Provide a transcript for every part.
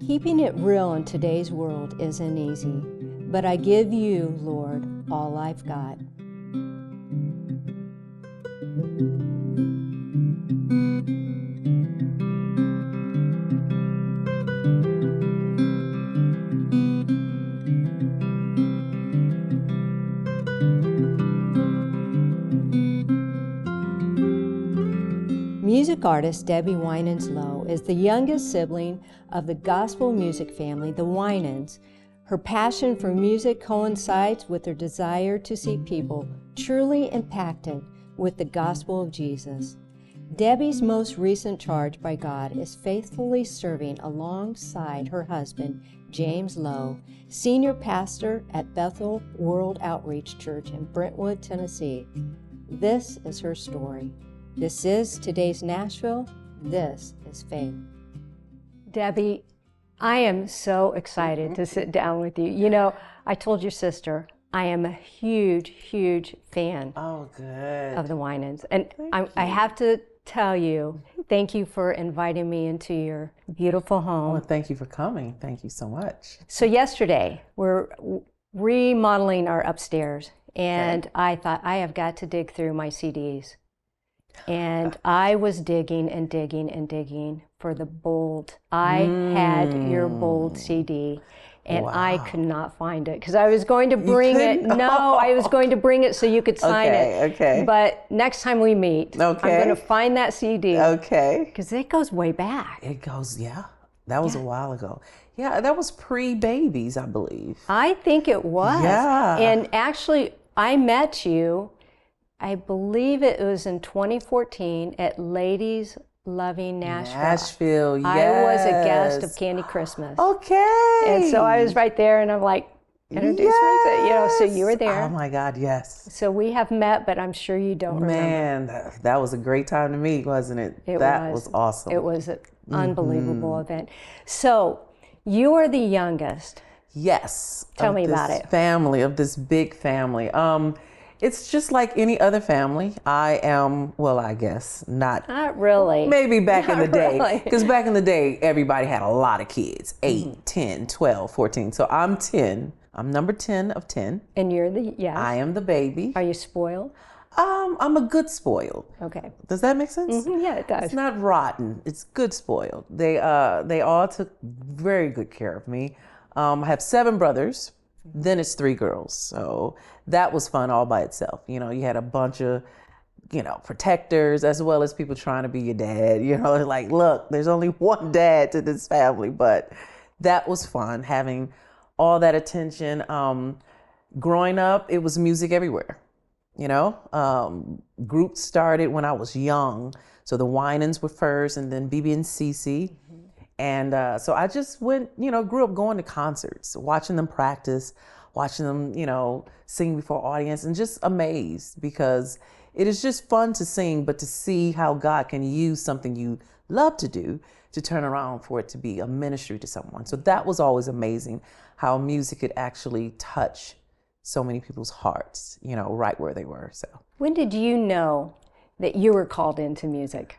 Keeping it real in today's world isn't easy, but I give you, Lord, all I've got. Music artist Debbie Winans Lowe is the youngest sibling of the gospel music family, the Winans. Her passion for music coincides with her desire to see people truly impacted with the gospel of Jesus. Debbie's most recent charge by God is faithfully serving alongside her husband, James Lowe, senior pastor at Bethel World Outreach Church in Brentwood, Tennessee. This is her story. This is Today's Nashville. This is Faith. Debbie, I am so excited to sit down with you. You know, I told your sister I am a huge, huge fan of the Winans. And I have to tell you, thank you for inviting me into your beautiful home. Well, thank you for coming. Thank you so much. So yesterday, we're remodeling our upstairs, and I thought I have got to dig through my CDs. And I was digging and digging and digging for the Bold. I had your Bold CD, and I could not find it because I was going to bring it. No, I was going to bring it so you could sign it. Okay. But next time we meet, I'm going to find that CD. Okay. Because it goes way back. It goes, yeah. That was a while ago. Yeah, that was pre-babies, I believe. I think it was. Yeah. And actually, I met you, I believe it was in 2014 at Ladies Loving Nashville. Yes. I was a guest of Candy Christmas. Okay. And so I was right there, and I'm like, introduce me to, so you were there. Oh my God, yes. So we have met, but I'm sure you don't remember. Man, that was a great time to meet, wasn't it? That was awesome. It was an unbelievable event. So you are the youngest. Yes. Tell me about it. Of this big family. It's just like any other family. I am, well, I guess not. Not really. Maybe back in the day. Really. Because back in the day, everybody had a lot of kids. 8, 10, 12, 14. So I'm 10. I'm number 10 of 10. And you're the, I am the baby. Are you spoiled? I'm a good spoiled. Okay. Does that make sense? Yeah, it does. It's not rotten. It's good spoiled. They all took very good care of me. I have 7 brothers. Then it's 3 girls. So that was fun all by itself. You know, you had a bunch of, protectors as well as people trying to be your dad. Like, look, there's only one dad to this family. But that was fun, having all that attention. Growing up, it was music everywhere. Groups started when I was young. So the Winans were first, and then BB and CC. And so I just went, grew up going to concerts, watching them practice, watching them, sing before audience, and just amazed because it is just fun to sing, but to see how God can use something you love to do to turn around for it to be a ministry to someone. So that was always amazing, how music could actually touch so many people's hearts, right where they were. So when did you know that you were called into music?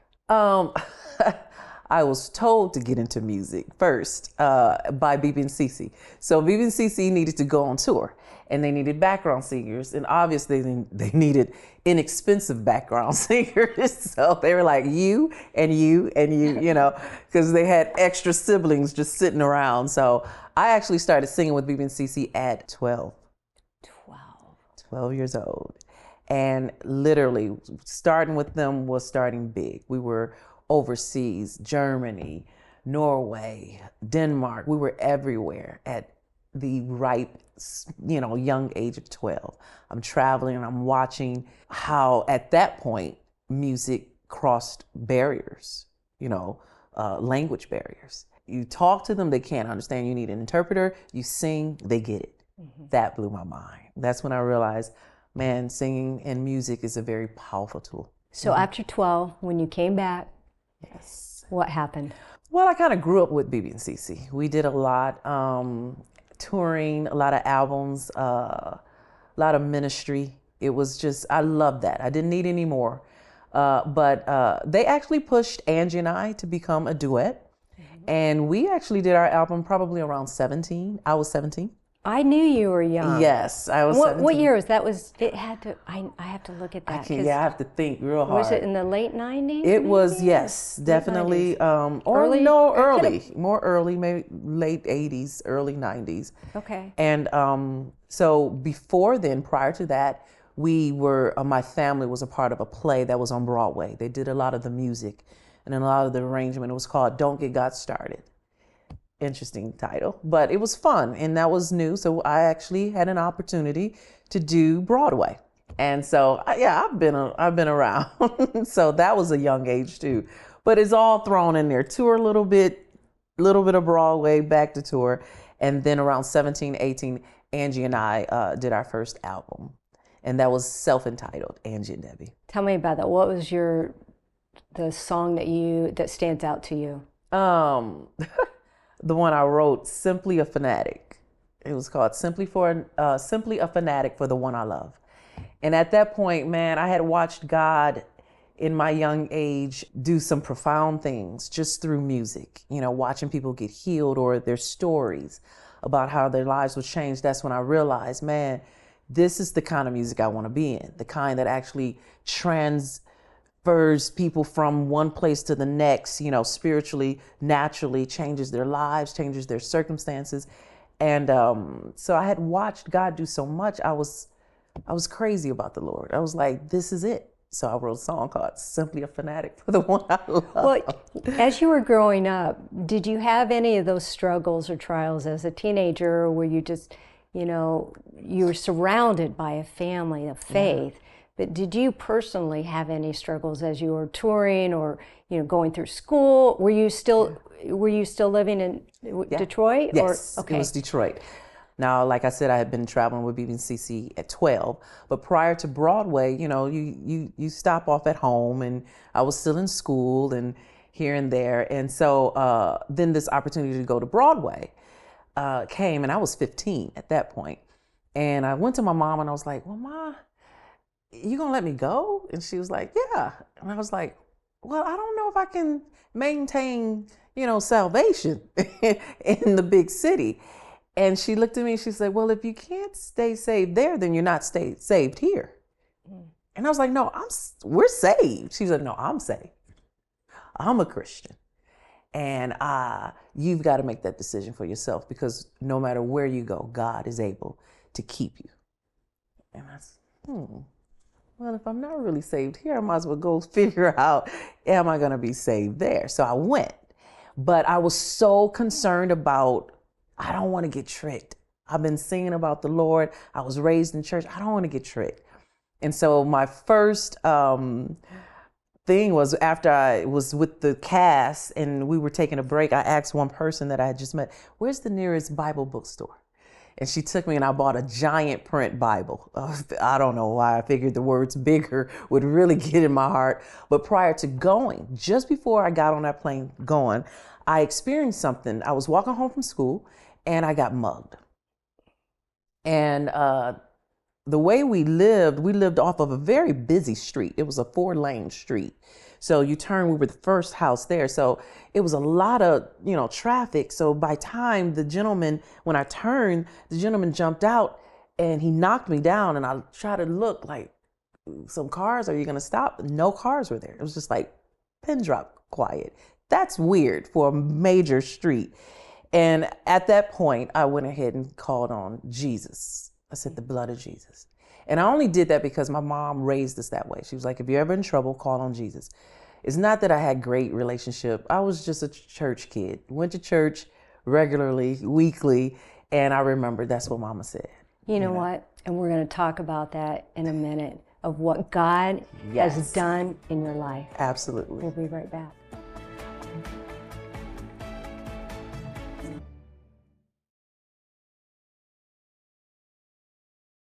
I was told to get into music first by BB and CC. So BB and CC needed to go on tour, and they needed background singers, and obviously they needed inexpensive background singers. So they were like, you and you and you, because they had extra siblings just sitting around. So I actually started singing with BB and CC at 12 years old. And literally starting with them was starting big. We were overseas, Germany, Norway, Denmark. We were everywhere at the ripe, young age of 12. I'm traveling and I'm watching how at that point music crossed barriers, language barriers. You talk to them, they can't understand. You need an interpreter. You sing, they get it. That blew my mind. That's when I realized, man, singing and music is a very powerful tool. So after 12, when you came back, yes, what happened? Well, I kind of grew up with BB and CC. We did a lot touring, a lot of albums, a lot of ministry. It was just, I loved that. I didn't need any more. But they actually pushed Angie and I to become a duet. And we actually did our album probably around 17. I was 17. I knew you were young. Yes, I was 17. What year was that? It had to. I have to look at that. I have to think real hard. Was it in the late 90s? It was, yes, definitely. Early? More early, maybe late 80s, early 90s. Okay. And so before then, prior to that, my family was a part of a play that was on Broadway. They did a lot of the music and a lot of the arrangement. It was called Don't Get God Started. Interesting title, but it was fun, and that was new. So I actually had an opportunity to do Broadway, and so I've been around. So that was a young age too, but it's all thrown in there. Tour a little bit of Broadway, back to tour, and then around 17, 18, Angie and I did our first album, and that was self-entitled, Angie and Debbie. Tell me about that. What was the song that stands out to you? The one I wrote, Simply a Fanatic. It was called Simply a Fanatic for the One I Love. And at that point, man, I had watched God in my young age do some profound things just through music, watching people get healed or their stories about how their lives would change. That's when I realized, man, this is the kind of music I want to be in, the kind that actually transfers people from one place to the next, spiritually, naturally, changes their lives, changes their circumstances. And so I had watched God do so much. I was crazy about the Lord. I was like, this is it. So I wrote a song called Simply a Fanatic for the One I Love. Well, as you were growing up, did you have any of those struggles or trials as a teenager, or were you just, you were surrounded by a family of faith? Yeah. But did you personally have any struggles as you were touring or, going through school? Were you still living in Detroit? Yes, okay. It was Detroit. Now, like I said, I had been traveling with BBCC at 12, but prior to Broadway, you stop off at home, and I was still in school and here and there. And so then this opportunity to go to Broadway came, and I was 15 at that point. And I went to my mom and I was like, well, Ma, you gonna let me go? And she was like, yeah. And I was like, well, I don't know if I can maintain, salvation in the big city. And she looked at me and she said, well, if you can't stay saved there, then you're not saved here. And I was like, no, we're saved. She said, no, I'm saved. I'm a Christian. And you've got to make that decision for yourself, because no matter where you go, God is able to keep you. And I said, well, if I'm not really saved here, I might as well go figure out, am I going to be saved there? So I went. But I was so concerned about, I don't want to get tricked. I've been singing about the Lord. I was raised in church. I don't want to get tricked. And so my first thing was, after I was with the cast and we were taking a break, I asked one person that I had just met, where's the nearest Bible bookstore? And she took me and I bought a giant print Bible. I don't know why. I figured the words bigger would really get in my heart. But prior to going, just before I got on that plane going, I experienced something. I was walking home from school and I got mugged. And the way we lived off of a very busy street. It was a 4-lane street. So we were the first house there. So it was a lot of, traffic. So by time when I turned, the gentleman jumped out and he knocked me down, and I tried to look like, some cars, are you going to stop? No cars were there. It was just like pin drop quiet. That's weird for a major street. And at that point, I went ahead and called on Jesus. I said, the blood of Jesus. And I only did that because my mom raised us that way. She was like, if you're ever in trouble, call on Jesus. It's not that I had great relationship. I was just a church kid. Went to church regularly, weekly. And I remember that's what Mama said. You know what? And we're going to talk about that in a minute, of what God has done in your life. Absolutely. We'll be right back.